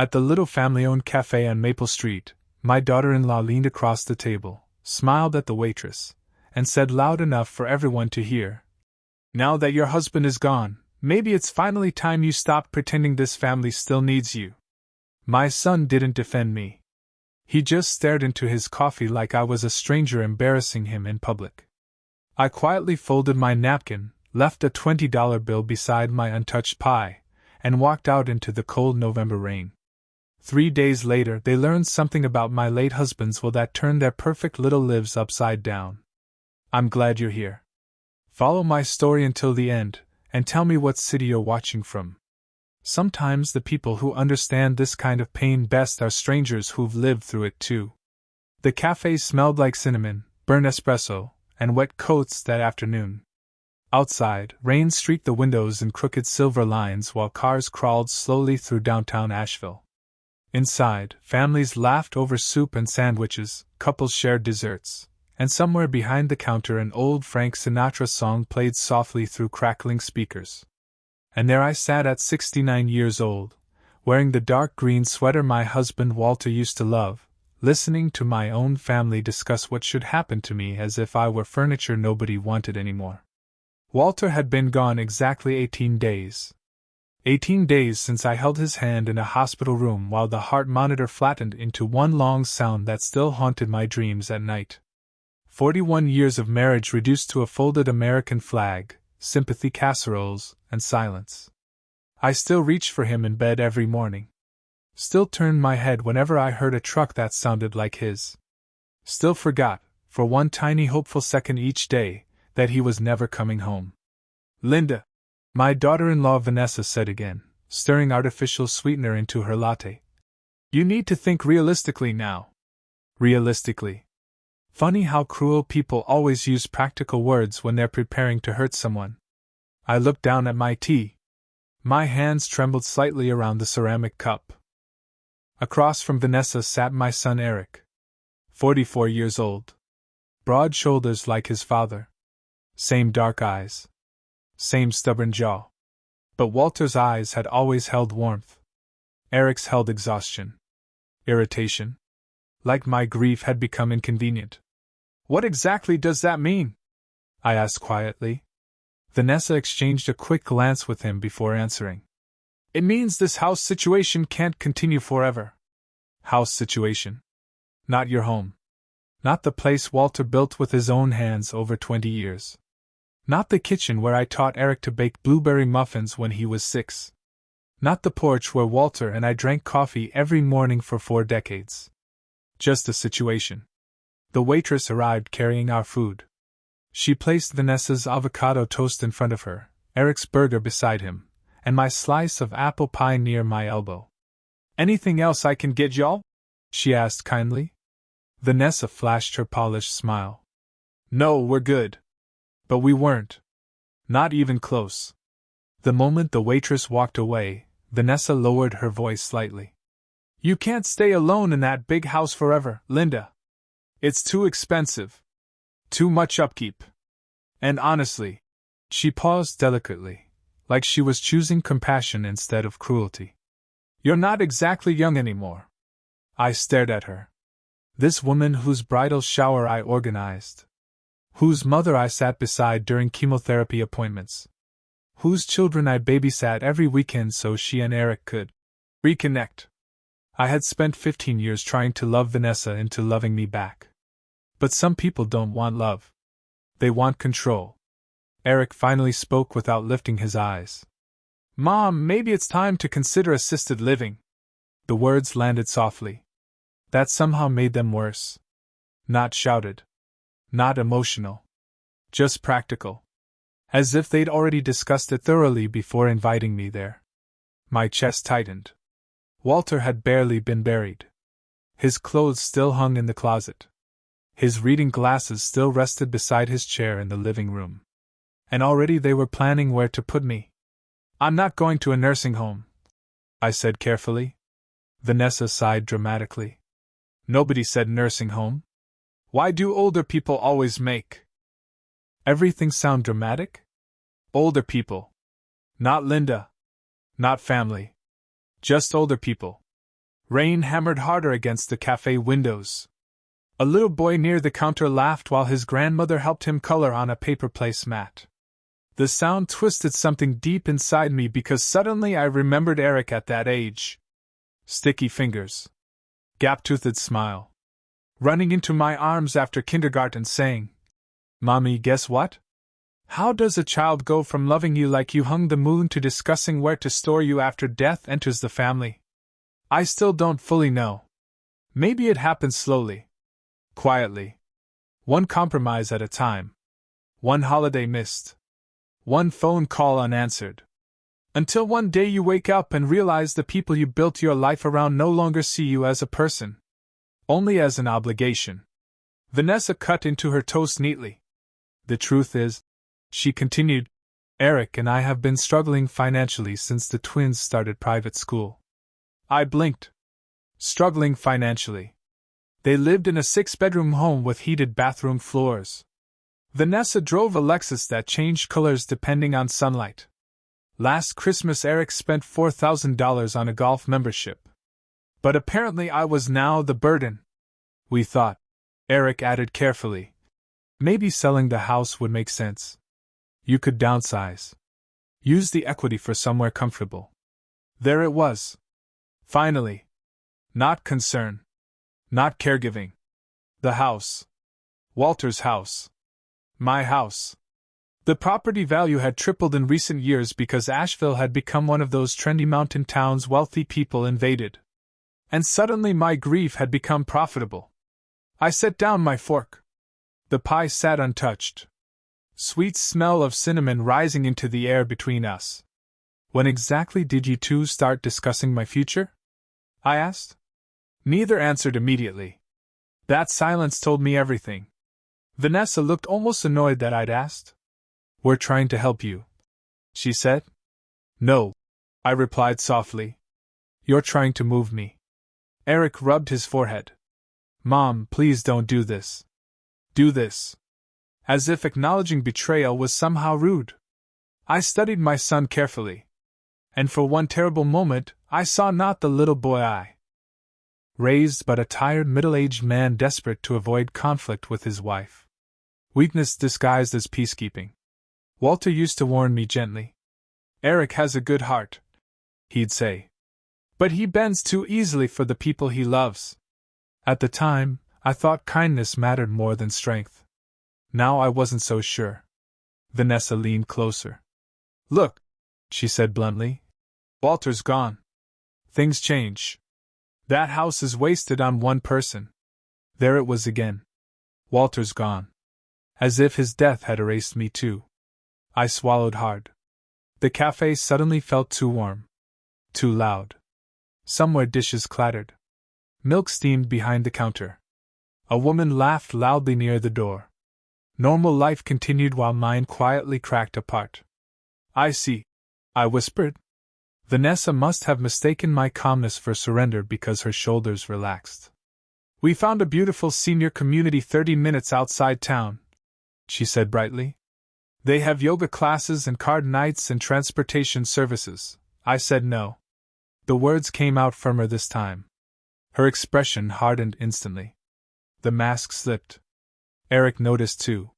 At the little family-owned café on Maple Street, my daughter-in-law leaned across the table, smiled at the waitress, and said loud enough for everyone to hear, "Now that your husband is gone, maybe it's finally time you stopped pretending this family still needs you." My son didn't defend me. He just stared into his coffee like I was a stranger embarrassing him in public. I quietly folded my napkin, left a $20 bill beside my untouched pie, and walked out into the cold November rain. 3 days later, they learned something about my late husband's will that turned their perfect little lives upside down. I'm glad you're here. Follow my story until the end, and tell me what city you're watching from. Sometimes the people who understand this kind of pain best are strangers who've lived through it too. The cafe smelled like cinnamon, burnt espresso, and wet coats that afternoon. Outside, rain streaked the windows in crooked silver lines while cars crawled slowly through downtown Asheville. Inside, families laughed over soup and sandwiches, couples shared desserts, and somewhere behind the counter an old Frank Sinatra song played softly through crackling speakers. And there I sat at 69 years old, wearing the dark green sweater my husband Walter used to love, listening to my own family discuss what should happen to me as if I were furniture nobody wanted anymore. Walter had been gone exactly 18 days. 18 days since I held his hand in a hospital room while the heart monitor flattened into one long sound that still haunted my dreams at night. 41 years of marriage reduced to a folded American flag, sympathy casseroles, and silence. I still reached for him in bed every morning. Still turned my head whenever I heard a truck that sounded like his. Still forgot, for one tiny hopeful second each day, that he was never coming home. "Linda," my daughter-in-law Vanessa said again, stirring artificial sweetener into her latte. "You need to think realistically now." Realistically. Funny how cruel people always use practical words when they're preparing to hurt someone. I looked down at my tea. My hands trembled slightly around the ceramic cup. Across from Vanessa sat my son Eric. 44 years old. Broad shoulders like his father. Same dark eyes. Same stubborn jaw. But Walter's eyes had always held warmth. Eric's held exhaustion. Irritation. Like my grief had become inconvenient. "What exactly does that mean?" I asked quietly. Vanessa exchanged a quick glance with him before answering. "It means this house situation can't continue forever." House situation. Not your home. Not the place Walter built with his own hands over 20 years. Not the kitchen where I taught Eric to bake blueberry muffins when he was 6. Not the porch where Walter and I drank coffee every morning for 4 decades. Just a situation. The waitress arrived carrying our food. She placed Vanessa's avocado toast in front of her, Eric's burger beside him, and my slice of apple pie near my elbow. "Anything else I can get y'all?" she asked kindly. Vanessa flashed her polished smile. "No, we're good." But we weren't. Not even close. The moment the waitress walked away, Vanessa lowered her voice slightly. "You can't stay alone in that big house forever, Linda. It's too expensive. Too much upkeep. And honestly," she paused delicately, like she was choosing compassion instead of cruelty, "you're not exactly young anymore." I stared at her. This woman whose bridal shower I organized. Whose mother I sat beside during chemotherapy appointments. Whose children I babysat every weekend so she and Eric could reconnect. I had spent 15 years trying to love Vanessa into loving me back. But some people don't want love. They want control. Eric finally spoke without lifting his eyes. "Mom, maybe it's time to consider assisted living." The words landed softly. That somehow made them worse. Not shouted. Not emotional. Just practical. As if they'd already discussed it thoroughly before inviting me there. My chest tightened. Walter had barely been buried. His clothes still hung in the closet. His reading glasses still rested beside his chair in the living room. And already they were planning where to put me. "I'm not going to a nursing home," I said carefully. Vanessa sighed dramatically. "Nobody said nursing home. Why do older people always make everything sound dramatic? Older people. Not Linda. Not family. Just older people." Rain hammered harder against the cafe windows. A little boy near the counter laughed while his grandmother helped him color on a paper placemat. The sound twisted something deep inside me because suddenly I remembered Eric at that age. Sticky fingers. Gap-toothed smile. Running into my arms after kindergarten saying, "Mommy, guess what? How does a child go from loving you like you hung the moon to discussing where to store you after death enters the family? I still don't fully know. Maybe it happens slowly. Quietly. One compromise at a time. One holiday missed. One phone call unanswered. Until one day you wake up and realize the people you built your life around no longer see you as a person. Only as an obligation." Vanessa cut into her toast neatly. "The truth is," she continued, "Eric and I have been struggling financially since the twins started private school." I blinked. Struggling financially. They lived in a 6-bedroom home with heated bathroom floors. Vanessa drove a Lexus that changed colors depending on sunlight. Last Christmas Eric spent $4,000 on a golf membership. But apparently I was now the burden. We thought, Eric added carefully, maybe selling the house would make sense. You could downsize. Use the equity for somewhere comfortable. There it was. Finally. Not concern. Not caregiving. The house. Walter's house. My house. The property value had tripled in recent years because Asheville had become one of those trendy mountain towns wealthy people invaded. And suddenly my grief had become profitable. I set down my fork. The pie sat untouched. Sweet smell of cinnamon rising into the air between us. "When exactly did you two start discussing my future?" I asked. Neither answered immediately. That silence told me everything. Vanessa looked almost annoyed that I'd asked. "We're trying to help you," she said. "No," I replied softly. "You're trying to move me." Eric rubbed his forehead. "Mom, please don't do this. Do this." As if acknowledging betrayal was somehow rude. I studied my son carefully. And for one terrible moment, I saw not the little boy I raised but a tired middle-aged man desperate to avoid conflict with his wife. Weakness disguised as peacekeeping. Walter used to warn me gently. "Eric has a good heart," he'd say. "But he bends too easily for the people he loves." At the time, I thought kindness mattered more than strength. Now I wasn't so sure. Vanessa leaned closer. "Look," she said bluntly. "Walter's gone. Things change. That house is wasted on one person." There it was again. Walter's gone. As if his death had erased me too. I swallowed hard. The cafe suddenly felt too warm. Too loud. Somewhere dishes clattered. Milk steamed behind the counter. A woman laughed loudly near the door. Normal life continued while mine quietly cracked apart. "I see," I whispered. Vanessa must have mistaken my calmness for surrender because her shoulders relaxed. "We found a beautiful senior community 30 minutes outside town," she said brightly. "They have yoga classes and card nights and transportation services." I said no. The words came out firmer this time. Her expression hardened instantly. The mask slipped. Eric noticed too.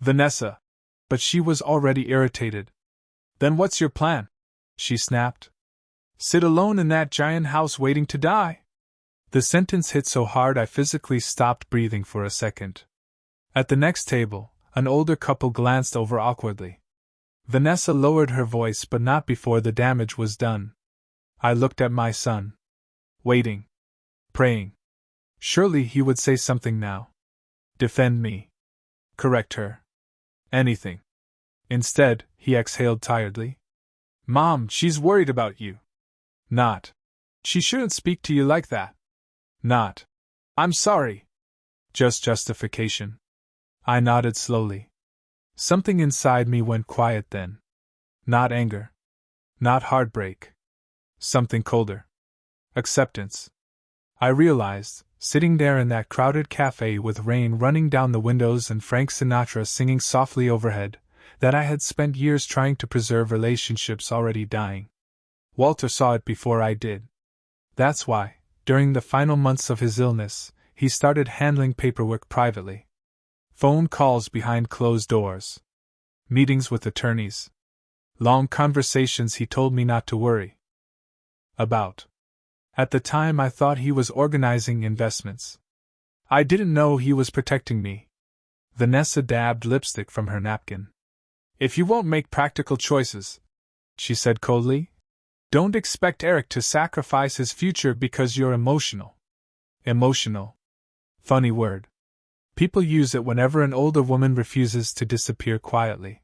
"Vanessa." But she was already irritated. "Then what's your plan?" she snapped. "Sit alone in that giant house waiting to die?" The sentence hit so hard I physically stopped breathing for a second. At the next table, an older couple glanced over awkwardly. Vanessa lowered her voice, but not before the damage was done. I looked at my son. Waiting. Praying. Surely he would say something now. Defend me. Correct her. Anything. Instead, he exhaled tiredly. "Mom, she's worried about you." "Not. She shouldn't speak to you like that." "Not. I'm sorry." "Just justification." I nodded slowly. Something inside me went quiet then. Not anger. Not heartbreak. Something colder. Acceptance. I realized, sitting there in that crowded cafe with rain running down the windows and Frank Sinatra singing softly overhead, that I had spent years trying to preserve relationships already dying. Walter saw it before I did. That's why, During the final months of his illness, he started handling paperwork privately. Phone calls behind closed doors. Meetings with attorneys. Long conversations he told me not to worry about. At the time I thought he was organizing investments. I didn't know he was protecting me. Vanessa dabbed lipstick from her napkin. If you won't make practical choices, she said coldly, don't expect Eric to sacrifice his future because you're emotional. Emotional. Funny word. People use it whenever an older woman refuses to disappear quietly.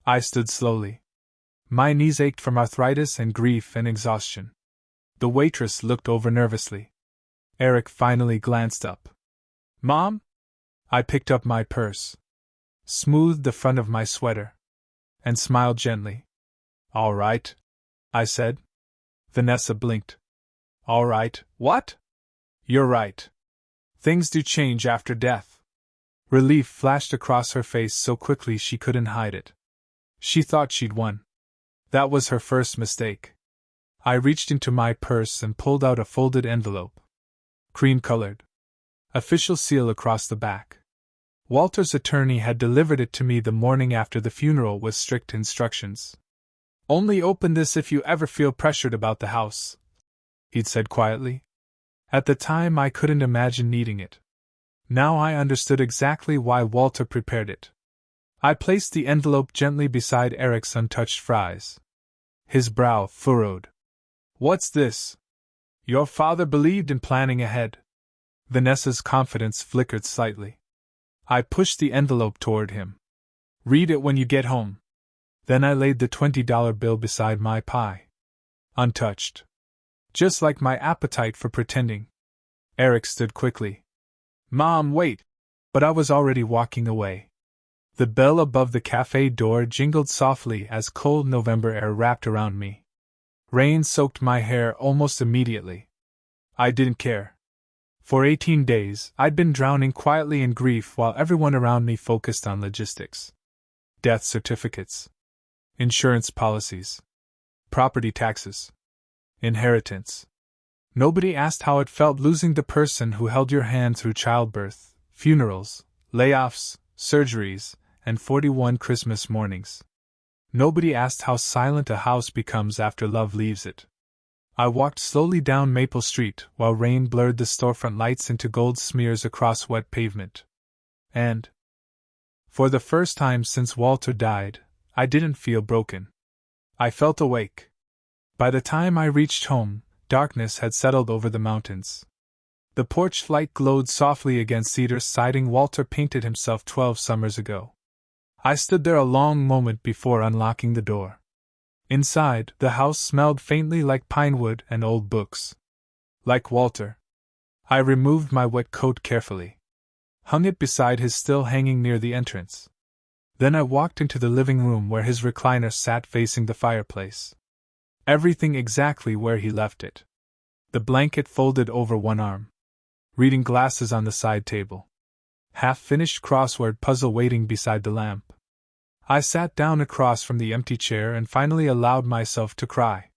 I stood slowly. My knees ached from arthritis and grief and exhaustion. The waitress looked over nervously. Eric finally glanced up. Mom? I picked up my purse, smoothed the front of my sweater, and smiled gently. All right, I said. Vanessa blinked. All right, what? You're right. Things do change after death. Relief flashed across her face so quickly she couldn't hide it. She thought she'd won. That was her first mistake. I reached into my purse and pulled out a folded envelope. Cream-colored. Official seal across the back. Walter's attorney had delivered it to me the morning after the funeral with strict instructions. Only open this if you ever feel pressured about the house, he'd said quietly. At the time I couldn't imagine needing it. Now I understood exactly why Walter prepared it. I placed the envelope gently beside Eric's untouched fries. His brow furrowed. What's this? Your father believed in planning ahead. Vanessa's confidence flickered slightly. I pushed the envelope toward him. Read it when you get home. Then I laid the $20 bill beside my pie. Untouched. Just like my appetite for pretending. Eric stood quickly. Mom, wait! But I was already walking away. The bell above the cafe door jingled softly as cold November air wrapped around me. Rain soaked my hair almost immediately. I didn't care. For 18 days, I'd been drowning quietly in grief while everyone around me focused on logistics. Death certificates. Insurance policies. Property taxes. Inheritance. Nobody asked how it felt losing the person who held your hand through childbirth, funerals, layoffs, surgeries, and 41 Christmas mornings. Nobody asked how silent a house becomes after love leaves it. I walked slowly down Maple Street while rain blurred the storefront lights into gold smears across wet pavement. And, for the first time since Walter died, I didn't feel broken. I felt awake. By the time I reached home, darkness had settled over the mountains. The porch light glowed softly against cedar siding Walter painted himself 12 summers ago. I stood there a long moment before unlocking the door. Inside, the house smelled faintly like pine wood and old books. Like Walter. I removed my wet coat carefully. Hung it beside his still hanging near the entrance. Then I walked into the living room where his recliner sat facing the fireplace. Everything exactly where he left it. The blanket folded over one arm. Reading glasses on the side table. Half-finished crossword puzzle waiting beside the lamp. I sat down across from the empty chair and finally allowed myself to cry.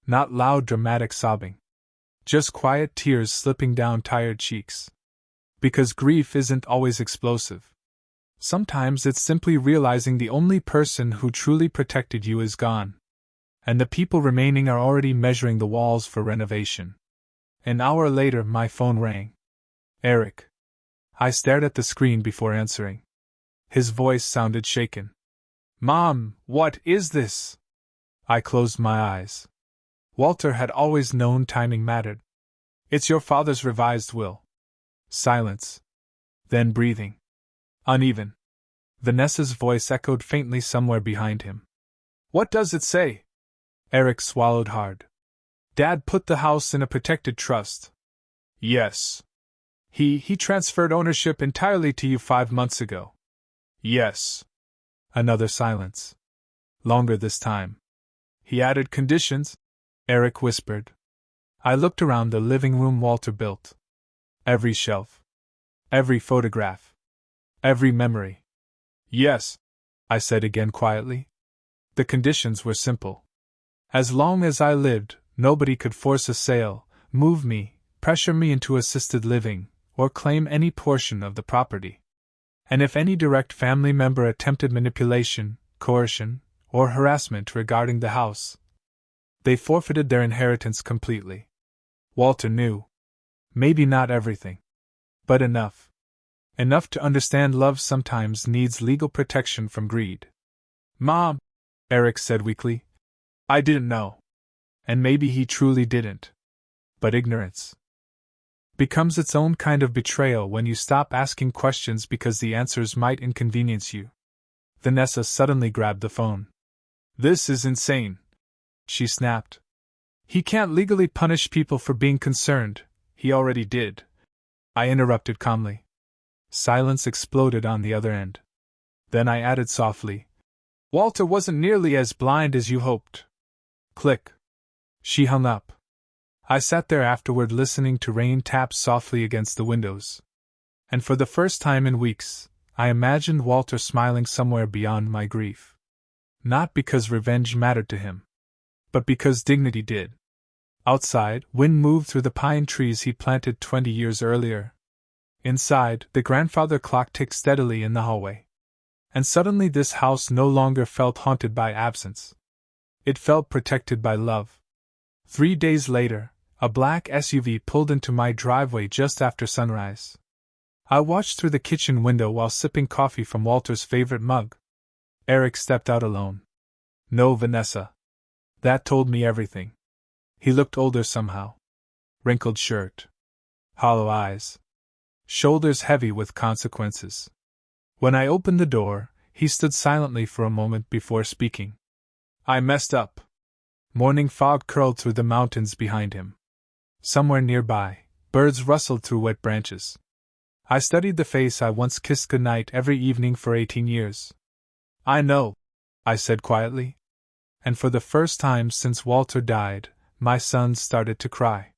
Not loud dramatic sobbing. Just quiet tears slipping down tired cheeks. Because grief isn't always explosive. Sometimes it's simply realizing the only person who truly protected you is gone. And the people remaining are already measuring the walls for renovation. An hour later my phone rang. Eric. I stared at the screen before answering. His voice sounded shaken. Mom, what is this? I closed my eyes. Walter had always known timing mattered. It's your father's revised will. Silence. Then breathing. Uneven. Vanessa's voice echoed faintly somewhere behind him. What does it say? Eric swallowed hard. Dad put the house in a protected trust. Yes. He transferred ownership entirely to you 5 months ago. Yes. Another silence. Longer this time. He added conditions, Eric whispered. I looked around the living room Walter built. Every shelf. Every photograph. Every memory. Yes, I said again quietly. The conditions were simple. As long as I lived, nobody could force a sale, move me, pressure me into assisted living, or claim any portion of the property. And if any direct family member attempted manipulation, coercion, or harassment regarding the house, they forfeited their inheritance completely. Walter knew. Maybe not everything. But enough. Enough to understand love sometimes needs legal protection from greed. Mom, Eric said weakly. I didn't know. And maybe he truly didn't. But ignorance becomes its own kind of betrayal when you stop asking questions because the answers might inconvenience you. Vanessa suddenly grabbed the phone. This is insane, she snapped. He can't legally punish people for being concerned, he already did. I interrupted calmly. Silence exploded on the other end. Then I added softly, Walter wasn't nearly as blind as you hoped. Click. She hung up. I sat there afterward listening to rain tap softly against the windows. And for the first time in weeks, I imagined Walter smiling somewhere beyond my grief. Not because revenge mattered to him, but because dignity did. Outside, wind moved through the pine trees he planted 20 years earlier. Inside, the grandfather clock ticked steadily in the hallway. And suddenly this house no longer felt haunted by absence. It felt protected by love. 3 days later, a black SUV pulled into my driveway just after sunrise. I watched through the kitchen window while sipping coffee from Walter's favorite mug. Eric stepped out alone. No, Vanessa. That told me everything. He looked older somehow. Wrinkled shirt. Hollow eyes. Shoulders heavy with consequences. When I opened the door, he stood silently for a moment before speaking. I messed up. Morning fog curled through the mountains behind him. Somewhere nearby, birds rustled through wet branches. I studied the face I once kissed goodnight every evening for 18 years. I know, I said quietly. And for the first time since Walter died, my son started to cry.